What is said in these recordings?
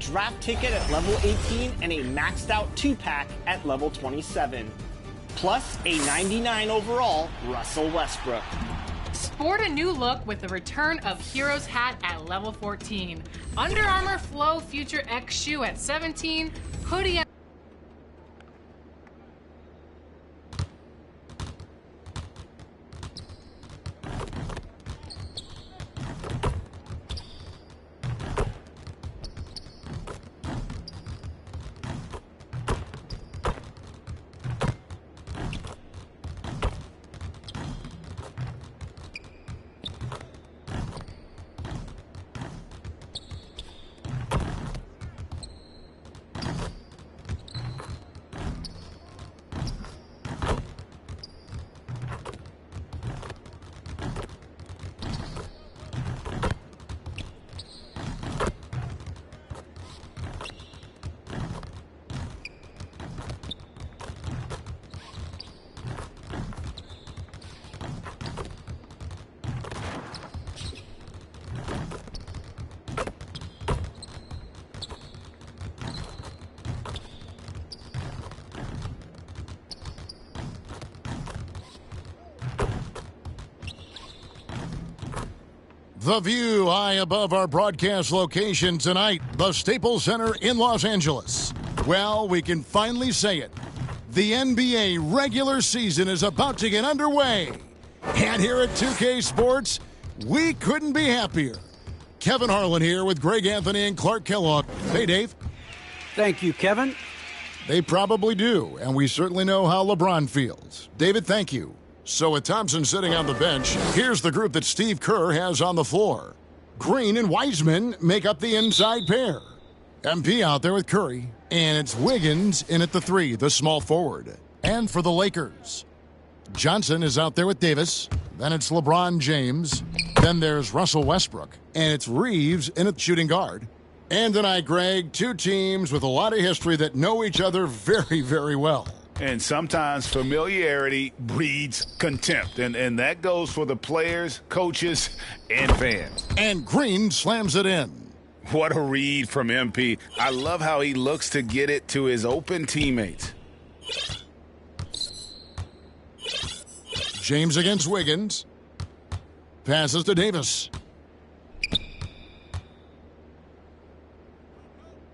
draft ticket at level 18 and a maxed out 2-pack at level 27. Plus a 99 overall Russell Westbrook. Sport a new look with the return of Heroes hat at level 14. Under Armour Flow Future X shoe at 17. Hoodie at The view high above our broadcast location tonight, the Staples Center in Los Angeles. Well, we can finally say it. The NBA regular season is about to get underway. And here at 2K Sports, we couldn't be happier. Kevin Harlan here with Greg Anthony and Clark Kellogg. Hey, Dave. Thank you, Kevin. They probably do, and we certainly know how LeBron feels. David, thank you. So with Thompson sitting on the bench, here's the group that Steve Kerr has on the floor. Green and Wiseman make up the inside pair. MP out there with Curry, and it's Wiggins in at the 3, the small forward. And for the Lakers, Johnson is out there with Davis. Then it's LeBron James. Then there's Russell Westbrook, and it's Reeves in at shooting guard. And tonight, Greg, two teams with a lot of history that know each other very, very well. And sometimes familiarity breeds contempt. And that goes for the players, coaches, and fans. And Green slams it in. What a read from MP. I love how he looks to get it to his open teammates. James against Wiggins. Passes to Davis.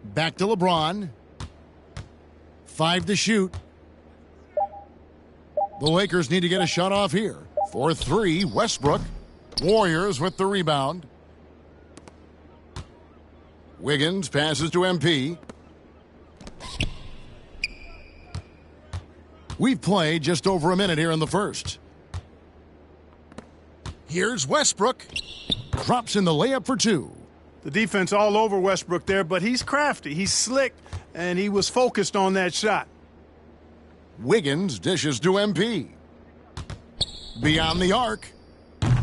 Back to LeBron. 5 to shoot. The Lakers need to get a shot off here. For 3, Westbrook. Warriors with the rebound. Wiggins passes to MP. We've played just over a minute here in the first. Here's Westbrook. Drops in the layup for 2. The defense all over Westbrook there, but he's crafty. He's slick, and he was focused on that shot. Wiggins dishes to MP. Beyond the arc.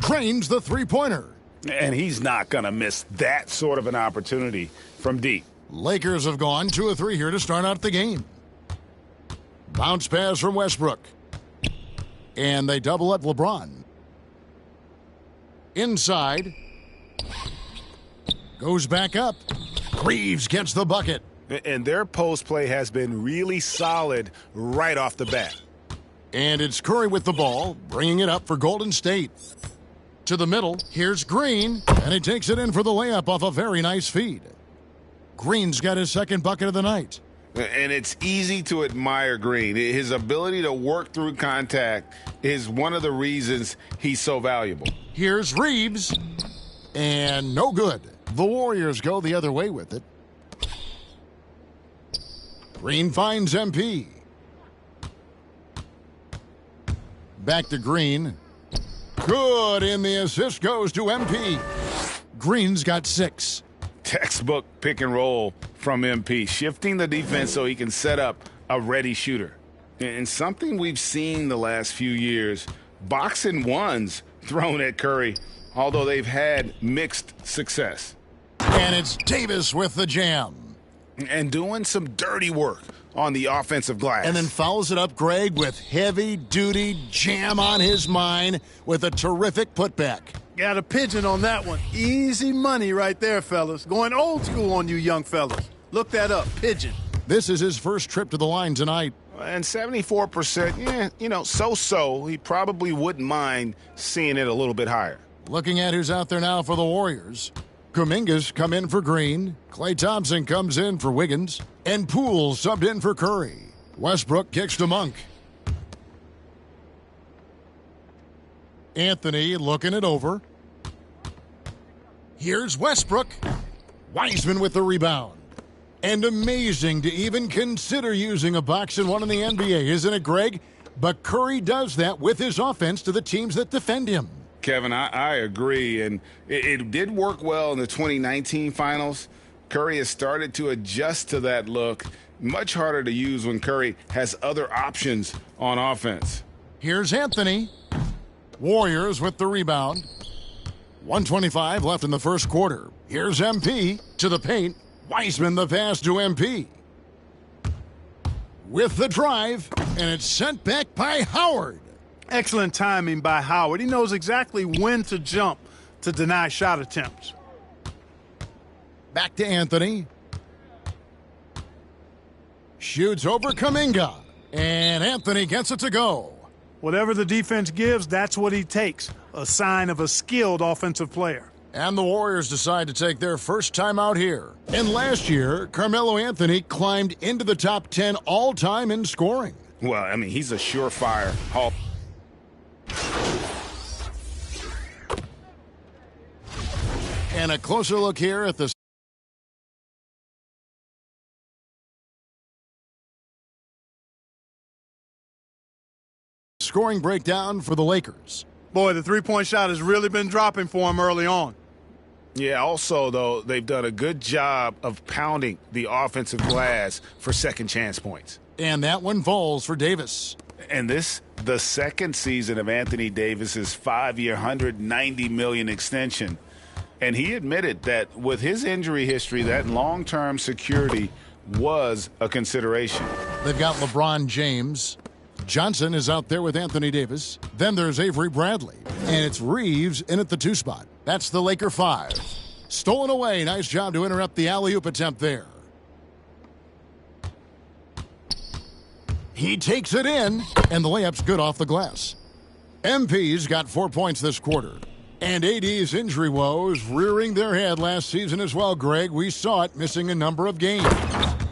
Trains the three-pointer. And he's not going to miss that sort of an opportunity from deep. Lakers have gone 2 of 3 here to start out the game. Bounce pass from Westbrook. And they double up LeBron. Inside. Goes back up. Reeves gets the bucket. And their post play has been really solid right off the bat. And it's Curry with the ball, bringing it up for Golden State. To the middle, here's Green, and he takes it in for the layup off a very nice feed. Green's got his second bucket of the night. And it's easy to admire Green. His ability to work through contact is one of the reasons he's so valuable. Here's Reeves, and no good. The Warriors go the other way with it. Green finds MP. Back to Green. Good, and the assist goes to MP. Green's got 6. Textbook pick and roll from MP, shifting the defense so he can set up a ready shooter. And something we've seen the last few years, boxing ones thrown at Curry, although they've had mixed success. And it's Davis with the jam. And doing some dirty work on the offensive glass. And then follows it up, Greg, with heavy-duty jam on his mind with a terrific putback. Got a pigeon on that one. Easy money right there, fellas. Going old school on you young fellas. Look that up, pigeon. This is his first trip to the line tonight. And 74%, so-so. He probably wouldn't mind seeing it a little bit higher. Looking at who's out there now for the Warriors. Kuminga's come in for Green. Klay Thompson comes in for Wiggins. And Poole subbed in for Curry. Westbrook kicks to Monk. Anthony looking it over. Here's Westbrook. Wiseman with the rebound. And amazing to even consider using a box and one in the NBA, isn't it, Greg? But Curry does that with his offense to the teams that defend him. Kevin, I agree, and it did work well in the 2019 finals. Curry has started to adjust to that look. Much harder to use when Curry has other options on offense. Here's Anthony. Warriors with the rebound. 1:25 left in the first quarter. Here's MP to the paint. Wiseman the pass to MP. With the drive, and it's sent back by Howard. Excellent timing by Howard. He knows exactly when to jump to deny shot attempts. Back to Anthony. Shoots over Kuminga. And Anthony gets it to go. Whatever the defense gives, that's what he takes. A sign of a skilled offensive player. And the Warriors decide to take their first time out here. And last year, Carmelo Anthony climbed into the top 10 all-time in scoring. Well, I mean, he's a surefire Hall. And a closer look here at the scoring breakdown for the Lakers. Boy, the three-point shot has really been dropping for him early on. Yeah, also, though, they've done a good job of pounding the offensive glass for second chance points. And that one falls for Davis. And this, the second season of Anthony Davis's 5-year, $190 million extension. And he admitted that with his injury history, that long-term security was a consideration. They've got LeBron James. Johnson is out there with Anthony Davis. Then there's Avery Bradley. And it's Reeves in at the 2 spot. That's the Laker 5. Stolen away. Nice job to interrupt the alley-oop attempt there. He takes it in, and the layup's good off the glass. MP's got 4 points this quarter. And AD's injury woes rearing their head last season as well, Greg. We saw it missing a number of games.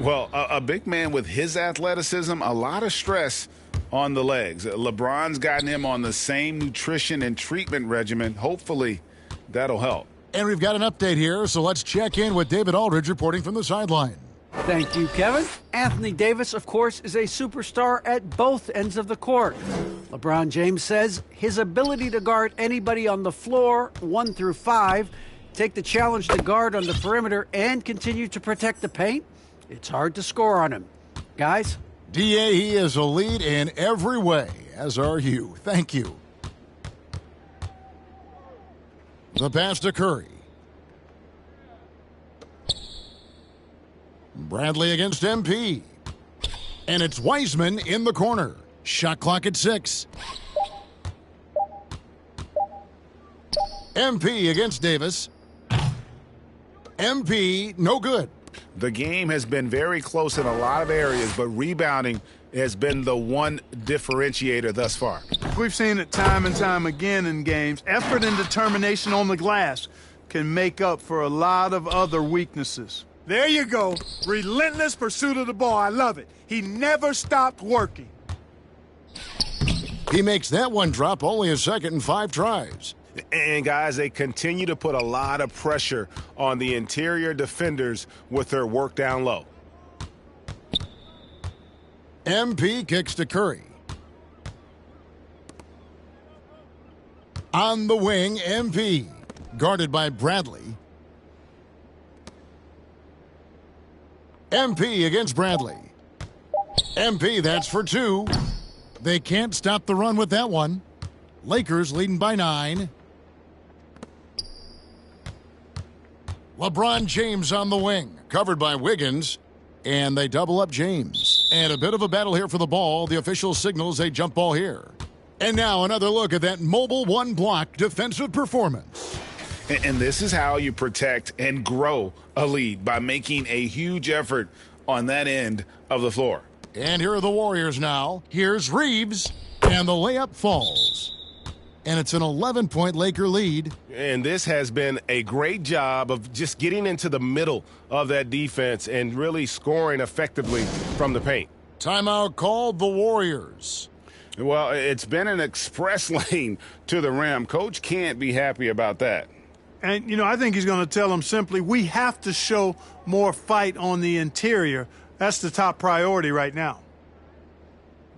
Well, a big man with his athleticism, a lot of stress on the legs. LeBron's gotten him on the same nutrition and treatment regimen. Hopefully, that'll help. And we've got an update here, so let's check in with David Aldridge reporting from the sideline. Thank you, Kevin. Anthony Davis, of course, is a superstar at both ends of the court. LeBron James says his ability to guard anybody on the floor, 1 through 5, take the challenge to guard on the perimeter, and continue to protect the paint, it's hard to score on him. Guys? DA, he is a lead in every way, as are you. Thank you. The pass to Curry. Bradley against MP. And it's Wiseman in the corner. Shot clock at 6. MP against Davis. MP, no good. The game has been very close in a lot of areas, but rebounding has been the one differentiator thus far. We've seen it time and time again in games. Effort and determination on the glass can make up for a lot of other weaknesses. There you go. Relentless pursuit of the ball. I love it. He never stopped working. He makes that one drop only a second in 5 tries. And, guys, they continue to put a lot of pressure on the interior defenders with their work down low. MP kicks to Curry. On the wing, MP. Guarded by Bradley. MP against Bradley. MP, that's for 2. They can't stop the run with that one. Lakers leading by 9. LeBron James on the wing, covered by Wiggins, and they double up James. And a bit of a battle here for the ball. The official signals a jump ball here. And now another look at that mobile one-block defensive performance. And this is how you protect and grow a lead, by making a huge effort on that end of the floor. And here are the Warriors now. Here's Reeves, and the layup falls. And it's an 11-point Laker lead. And this has been a great job of just getting into the middle of that defense and really scoring effectively from the paint. Timeout called the Warriors. Well, it's been an express lane to the rim. Coach can't be happy about that. And, you know, I think he's going to tell them simply, we have to show more fight on the interior. That's the top priority right now.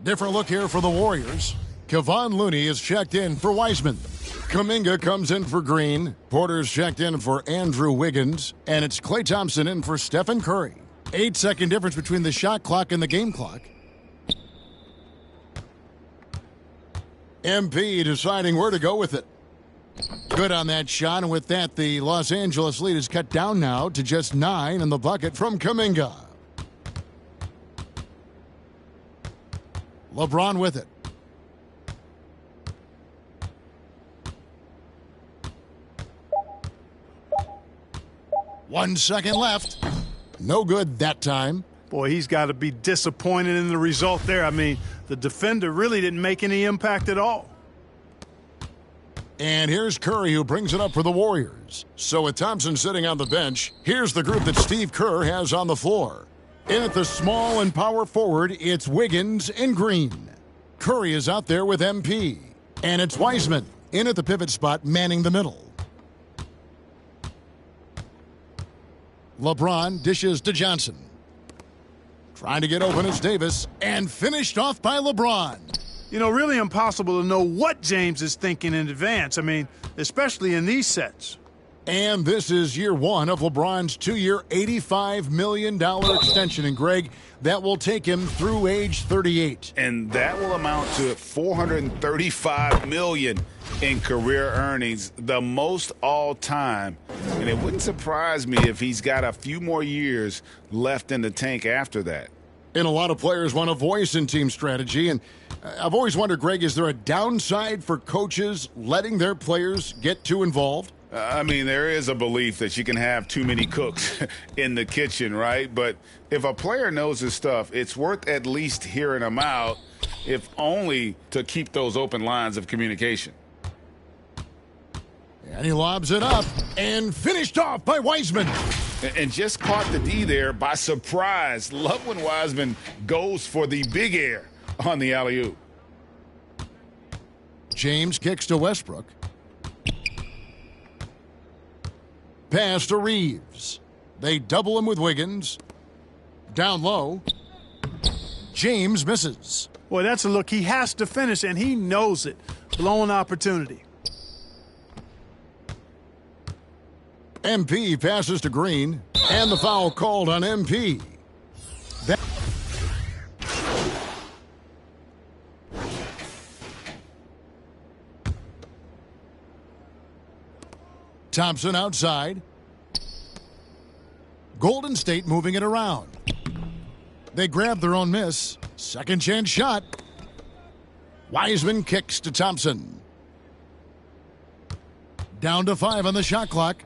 Different look here for the Warriors. Kevon Looney is checked in for Wiseman. Kuminga comes in for Green. Porter's checked in for Andrew Wiggins. And it's Klay Thompson in for Stephen Curry. 8-second difference between the shot clock and the game clock. MP deciding where to go with it. Good on that shot, and with that, the Los Angeles lead is cut down now to just 9 in the bucket from Kuminga. LeBron with it. One second left. No good that time. Boy, he's got to be disappointed in the result there. I mean, the defender really didn't make any impact at all. And here's Curry, who brings it up for the Warriors. So with Thompson sitting on the bench, here's the group that Steve Kerr has on the floor. In at the small and power forward, it's Wiggins and Green. Curry is out there with MP. And it's Wiseman in at the pivot spot, manning the middle. LeBron dishes to Johnson. Trying to get open is Davis, and finished off by LeBron. You know, really impossible to know what James is thinking in advance. I mean, especially in these sets. And this is year one of LeBron's 2-year, $85 million extension. And, Greg, that will take him through age 38. And that will amount to $435 million in career earnings, the most all time. And it wouldn't surprise me if he's got a few more years left in the tank after that. And a lot of players want a voice in team strategy. And I've always wondered, Greg, is there a downside for coaches letting their players get too involved? I mean, there is a belief that you can have too many cooks in the kitchen, right? But if a player knows his stuff, it's worth at least hearing him out, if only to keep those open lines of communication. And he lobs it up and finished off by Wiseman. And just caught the D there by surprise. Love when Wiseman goes for the big air on the alley-oop. James kicks to Westbrook. Pass to Reeves. They double him with Wiggins. Down low. James misses. Boy, that's a look he has to finish, and he knows it. Blown opportunity. MP passes to Green, and the foul called on MP. Thompson outside. Golden State moving it around. They grab their own miss. Second chance shot. Wiseman kicks to Thompson. Down to 5 on the shot clock.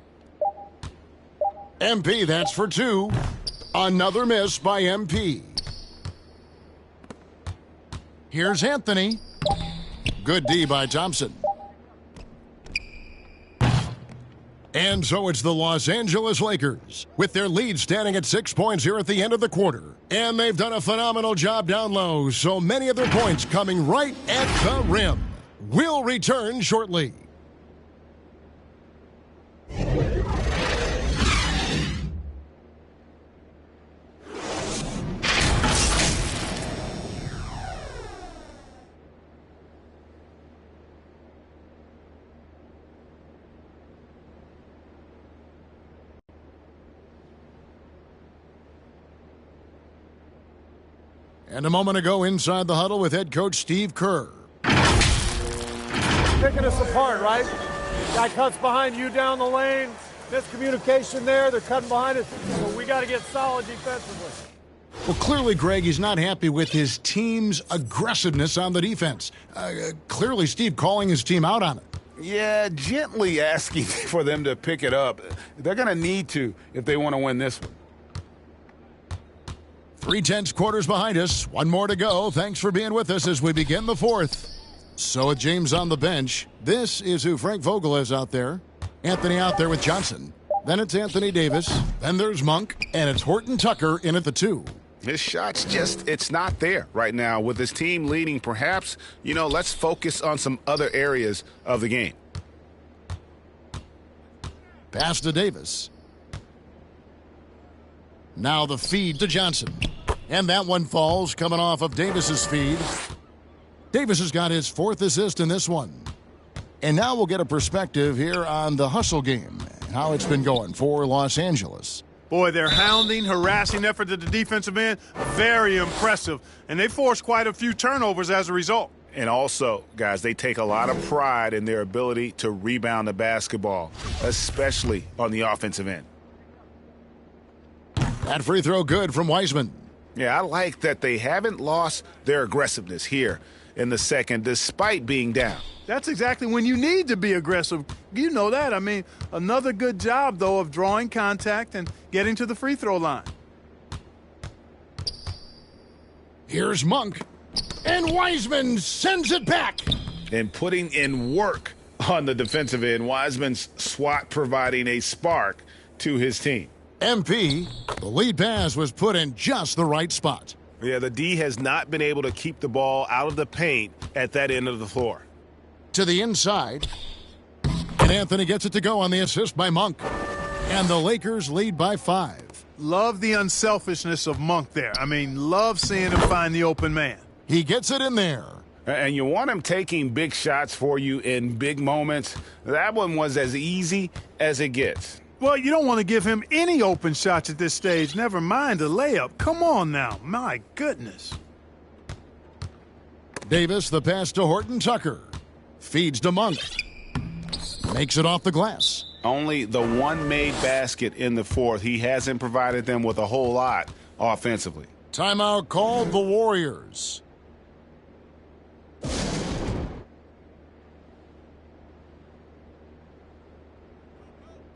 MP, that's for 2. Another miss by MP. Here's Anthony. Good D by Thompson. And so it's the Los Angeles Lakers, with their lead standing at 6 points here at the end of the quarter. And they've done a phenomenal job down low, so many of their points coming right at the rim. We'll return shortly. And a moment ago, inside the huddle with head coach Steve Kerr. Picking us apart, right? Guy cuts behind you down the lane. Miscommunication there. They're cutting behind us. So we got to get solid defensively. Well, clearly, Greg, he's not happy with his team's aggressiveness on the defense. Clearly, Steve calling his team out on it. Yeah, gently asking for them to pick it up. They're going to need to if they want to win this one. 3/10 quarters behind us. One more to go. Thanks for being with us as we begin the fourth. So with James on the bench, this is who Frank Vogel is out there. Anthony out there with Johnson. Then it's Anthony Davis. Then there's Monk. And it's Horton Tucker in at the 2. His shot's it's not there right now. With his team leading, perhaps, let's focus on some other areas of the game. Pass to Davis. Now the feed to Johnson. And that one falls coming off of Davis's feed. Davis has got his 4th assist in this one. And now we'll get a perspective here on the hustle game and how it's been going for Los Angeles. Boy, their hounding, harassing effort at the defensive end, very impressive. And they forced quite a few turnovers as a result. And also, guys, they take a lot of pride in their ability to rebound the basketball, especially on the offensive end. That free throw good from Wiseman. Yeah, I like that they haven't lost their aggressiveness here in the second, despite being down. That's exactly when you need to be aggressive. You know that. I mean, another good job, though, of drawing contact and getting to the free throw line. Here's Monk. And Wiseman sends it back. And putting in work on the defensive end, Wiseman's swat providing a spark to his team. MP, the lead pass was put in just the right spot. Yeah, the D has not been able to keep the ball out of the paint at that end of the floor. To the inside. And Anthony gets it to go on the assist by Monk. And the Lakers lead by 5. Love the unselfishness of Monk there. I mean, love seeing him find the open man. He gets it in there. And you want him taking big shots for you in big moments. That one was as easy as it gets. Well, you don't want to give him any open shots at this stage. Never mind a layup. Come on now. My goodness. Davis, the pass to Horton Tucker. Feeds to Monk. Makes it off the glass. Only the one made basket in the 4th. He hasn't provided them with a whole lot offensively. Timeout called the Warriors.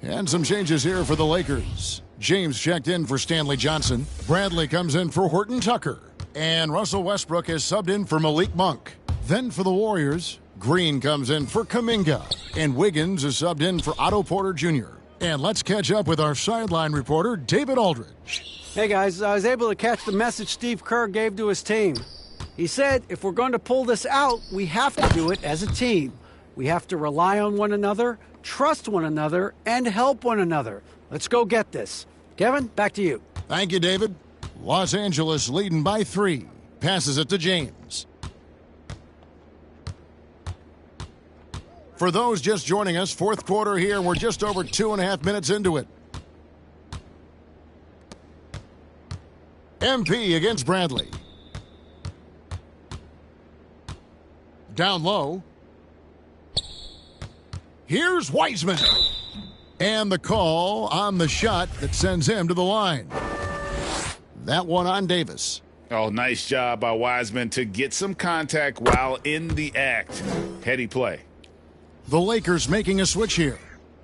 And some changes here for the Lakers. James checked in for Stanley Johnson. Bradley comes in for Horton Tucker. And Russell Westbrook is subbed in for Malik Monk. Then for the Warriors, Green comes in for Kuminga. And Wiggins is subbed in for Otto Porter Jr. And let's catch up with our sideline reporter, David Aldridge. Hey guys, I was able to catch the message Steve Kerr gave to his team. He said if we're going to pull this out, we have to do it as a team. We have to rely on one another, trust one another, and help one another. Let's go get this. Kevin, back to you. Thank you, David. Los Angeles leading by 3. Passes it to James. For those just joining us, 4th quarter here. We're just over 2.5 minutes into it. MP against Bradley. Down low. Here's Wiseman. And the call on the shot that sends him to the line. That one on Davis. Oh, nice job by Wiseman to get some contact while in the act. Heady play. The Lakers making a switch here.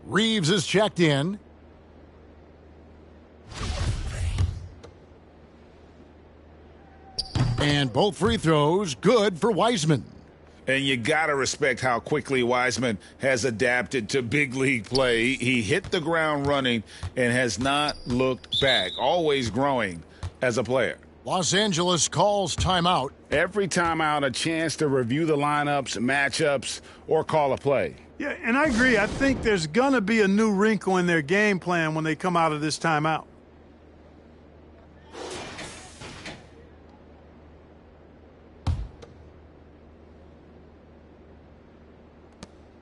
Reeves is checked in. And both free throws good for Wiseman. And you got to respect how quickly Wiseman has adapted to big league play. He hit the ground running and has not looked back, always growing as a player. Los Angeles calls timeout. Every timeout, a chance to review the lineups, matchups, or call a play. Yeah, and I agree. I think there's going to be a new wrinkle in their game plan when they come out of this timeout.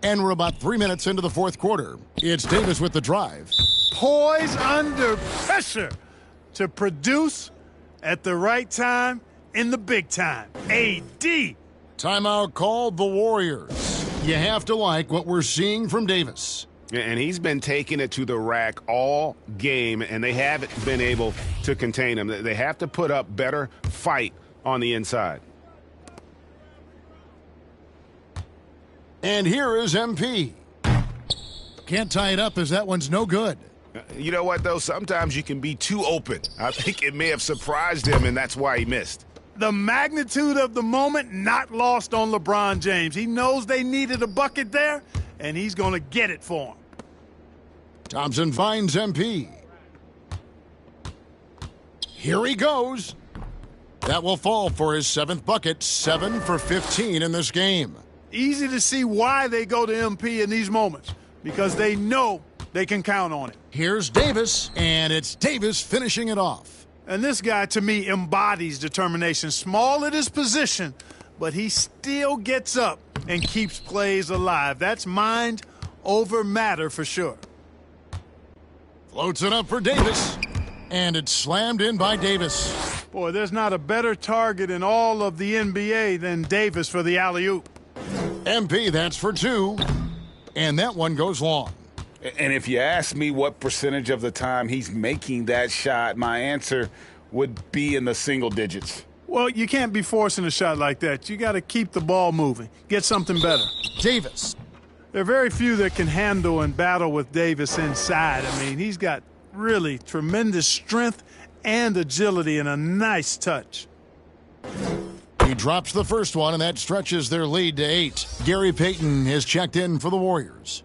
And we're about 3 minutes into the 4th quarter. It's Davis with the drive. Poise under pressure to produce at the right time in the big time. AD. Timeout called the Warriors. You have to like what we're seeing from Davis. And he's been taking it to the rack all game, and they haven't been able to contain him. They have to put up better fight on the inside. And here is MP. Can't tie it up as that one's no good. You know what, though? Sometimes you can be too open. I think it may have surprised him, and that's why he missed. The magnitude of the moment not lost on LeBron James. He knows they needed a bucket there, and he's going to get it for him. Thompson finds MP. Here he goes. That will fall for his 7th bucket, 7 for 15 in this game. Easy to see why they go to MP in these moments, because they know they can count on it. Here's Davis, and it's Davis finishing it off. And this guy, to me, embodies determination. Small at his position, but he still gets up and keeps plays alive. That's mind over matter for sure. Floats it up for Davis, and it's slammed in by Davis. Boy, there's not a better target in all of the NBA than Davis for the alley-oop. MP, that's for 2, and that one goes long. And if you ask me what percentage of the time he's making that shot, my answer would be in the single digits. Well, you can't be forcing a shot like that. You got to keep the ball moving. Get something better. Davis. There are very few that can handle and battle with Davis inside. I mean, he's got really tremendous strength and agility and a nice touch. He drops the first one, and that stretches their lead to 8. Gary Payton has checked in for the Warriors.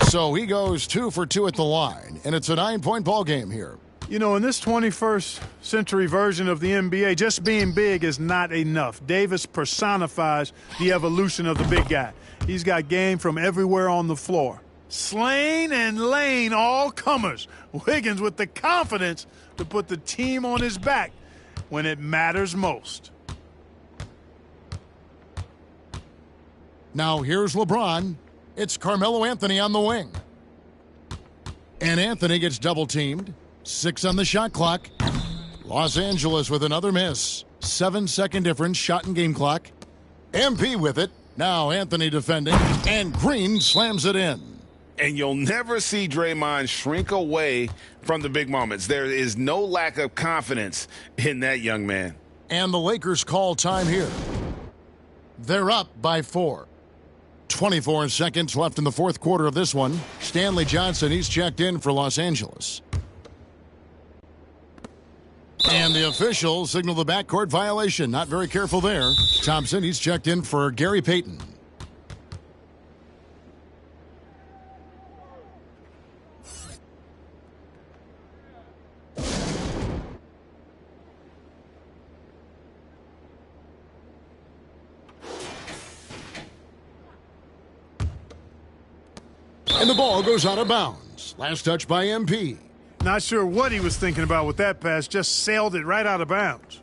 So he goes 2 for 2 at the line, and it's a 9-point ball game here. You know, in this 21st century version of the NBA, just being big is not enough. Davis personifies the evolution of the big guy. He's got game from everywhere on the floor. Slain and Lane, all comers. Wiggins with the confidence to put the team on his back when it matters most. Now here's LeBron. It's Carmelo Anthony on the wing. And Anthony gets double-teamed. 6 on the shot clock. Los Angeles with another miss. 7-second difference, shot and game clock. MP with it. Now Anthony defending. And Green slams it in. And you'll never see Draymond shrink away from the big moments. There is no lack of confidence in that young man. And the Lakers call time here. They're up by 4. 24 seconds left in the 4th quarter of this one. Stanley Johnson, he's checked in for Los Angeles. And the officials signal the backcourt violation. Not very careful there. Thompson, he's checked in for Gary Payton. And the ball goes out of bounds. Last touch by MP. Not sure what he was thinking about with that pass. Just sailed it right out of bounds.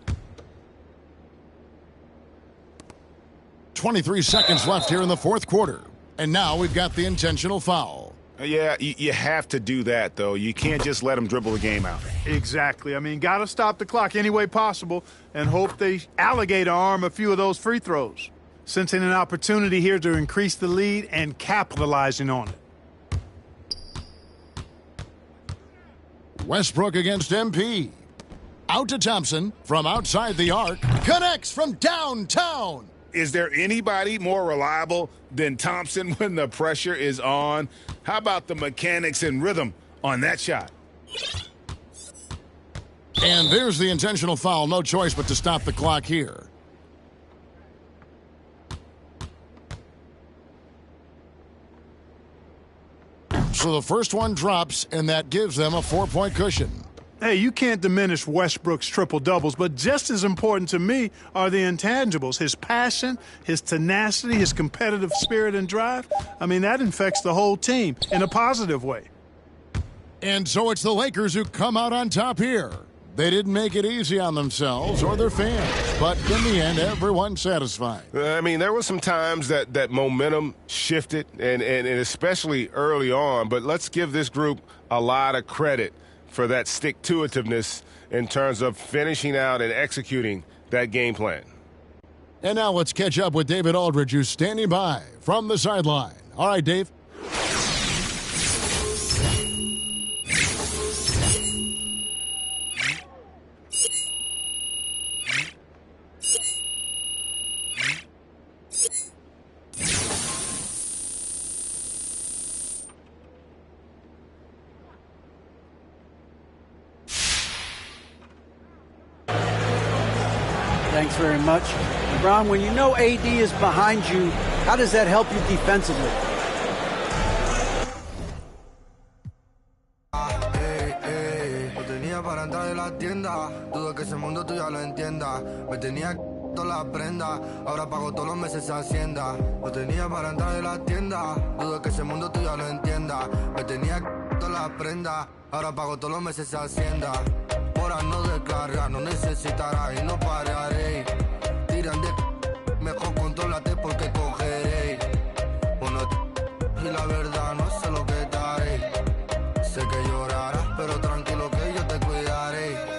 23 seconds left here in the 4th quarter. And now we've got the intentional foul. Yeah, you have to do that, though. You can't just let him dribble the game out. Exactly. I mean, got to stop the clock any way possible and hope they alligator arm a few of those free throws. Sensing an opportunity here to increase the lead and capitalizing on it. Westbrook against MP. Out to Thompson from outside the arc. Connects from downtown. Is there anybody more reliable than Thompson when the pressure is on? How about the mechanics and rhythm on that shot? And there's the intentional foul. No choice but to stop the clock here. So the first one drops, and that gives them a 4-point cushion. Hey, you can't diminish Westbrook's triple-doubles, but just as important to me are the intangibles. His passion, his tenacity, his competitive spirit and drive. I mean, that infects the whole team in a positive way. And so it's the Lakers who come out on top here. They didn't make it easy on themselves or their fans, but in the end, everyone's satisfied. I mean, there were some times that momentum shifted, and especially early on, but let's give this group a lot of credit for that stick-to-itiveness in terms of finishing out and executing that game plan. And now let's catch up with David Aldridge, who's standing by from the sideline. All right, Dave. Thanks very much. LeBron, when you know AD is behind you, how does that help you defensively? Lo tenía para entrar en la tienda, dudo que ese mundo tú ya lo entiendas. Me tenía todas las prendas, ahora pago todos los meses esa hacienda. Lo tenía para entrar en la tienda, dudo que ese mundo tú ya lo entiendas. Me tenía todas las prendas, ahora pago todos los meses esa hacienda. Horas no descarga, no necesitarás y no pararé. Tiran de mejor contrólate porque cogeré. Bueno, y la verdad no sé lo que daré. Sé que llorarás, pero tranquilo que yo te cuidaré.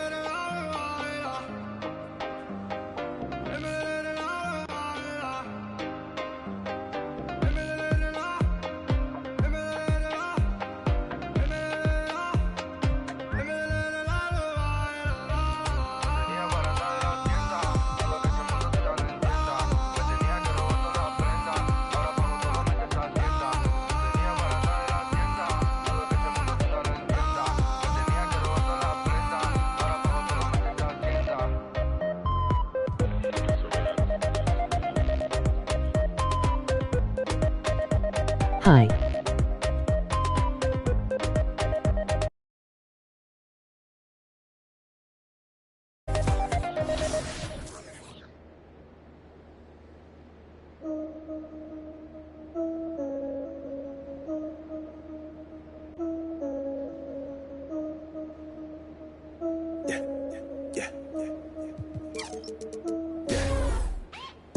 Hi.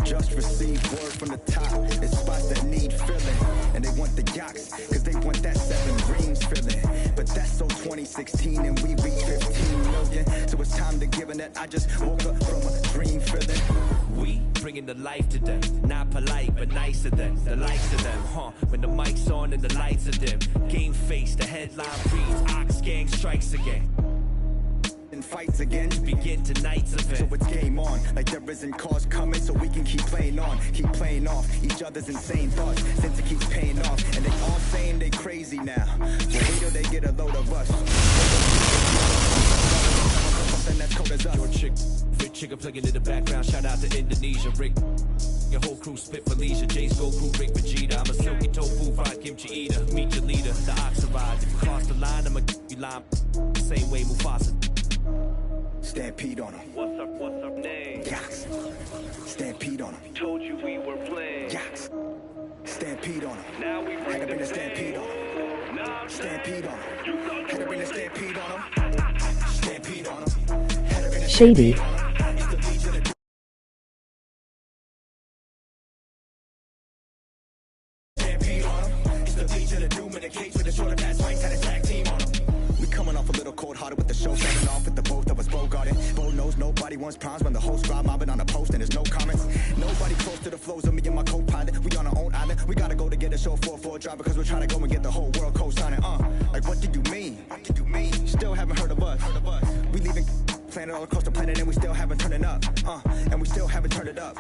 Just received word from the top. It's spots that need filling. And they want the yachts, cause they want that 7 rings filling. But that's so 2016 and we reach 15 million. So it's time to give it that I just woke up from a dream feeling. We bringing the life to them. Not polite, but nicer than the likes of them, huh? When the mic's on and the lights are dim. Game face, the headline reads, Ox Gang strikes again. Fights again begin tonight's event. So it's game on, like there isn't cause coming, so we can keep playing on, keep playing off each other's insane thoughts, since it keeps paying off. And they all saying they crazy now, but wait till they get a load of us. Something that's cold as us. Your chick, Rick Chicken plugging in the background. Shout out to Indonesia, Rick. Your whole crew spit for leisure. Jay's Goku, Rick Vegeta. I'm a silky tofu, fried kimchi eater. Meet your leader, the ox ride. If you cross the line, I'ma you lime. Same way Mufasa. Stampede on him. What's up name? Yachts. Stampede on him. Told you we were playing. Yachts. Stampede on him. Now we Had bring to bring the a stampede on him. Nah, Stampede on him. Had to bring a stampede on him. Stampede on him. Had to bring a Shady. stampede on him. It's the beach of the stampede on him. It's the beach of the doom in the cage with the shorter pass fights had a tag team on him. We coming off a little cold-hearted with the show starting off with the both of us Bogarting. Bo knows nobody wants problems when the host scribe mobbing on a post and there's no comments. Nobody close to the flows of me and my co-pilot. We on our own island. We gotta go to get a show 4-4 drive because we're trying to go and get the whole world co-signing. Like what did you mean? What did you mean? Still haven't heard of us. We leaving planet all across the planet and we still haven't turned it up. And we still haven't turned it up.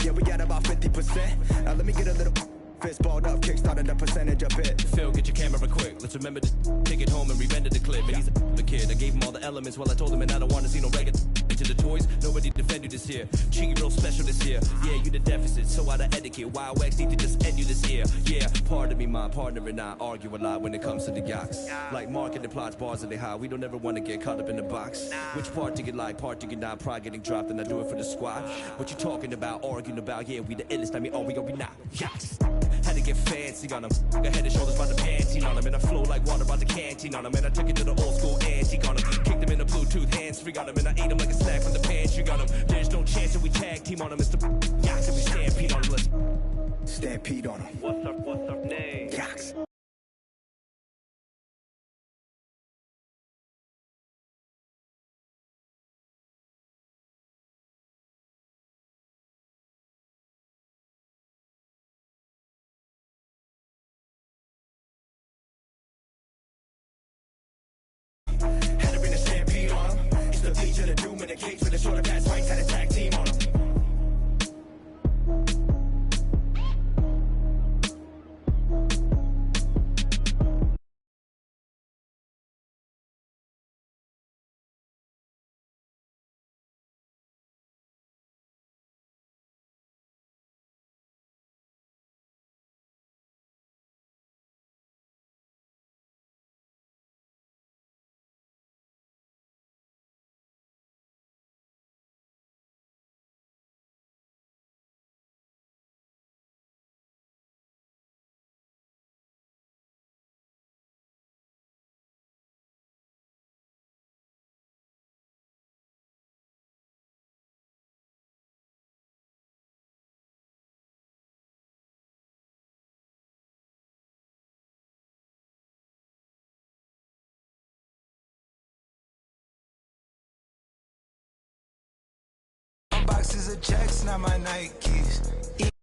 Yeah, we got about 50%. Now let me get a little fist balled up, kickstarted the percentage a bit. Phil, get your camera quick. Let's remember to take it home and re-render the clip. And he's the kid. I gave him all the elements while I told him, and I don't want to see no regular into the toys. Nobody defend you this year. Cheeky real special this year. Yeah, you the deficit, so out of etiquette. Wild wax need to just end you this year. Yeah, pardon me, my partner and I argue a lot when it comes to the yachts. Like marketing plots, bars that they high. We don't ever want to get caught up in the box. Which part do you like, part do you not? Pride getting dropped, and I do it for the squad. What you talking about, arguing about? Yeah, we the illest. I mean, oh, we not. Yachts. Had to get fancy on them. Got head and shoulders by the panty on them. And I flow like water by the canteen on them. And I took it to the old school antique on them. Kicked them in the Bluetooth hands-free on them. And I ate them like a snack from the pantry on them. There's no chance that we tag team on them. It's the yachts and we stampede on them. Let's stampede on them. What's up name? Yachts. boxes of checks, not my Nikes.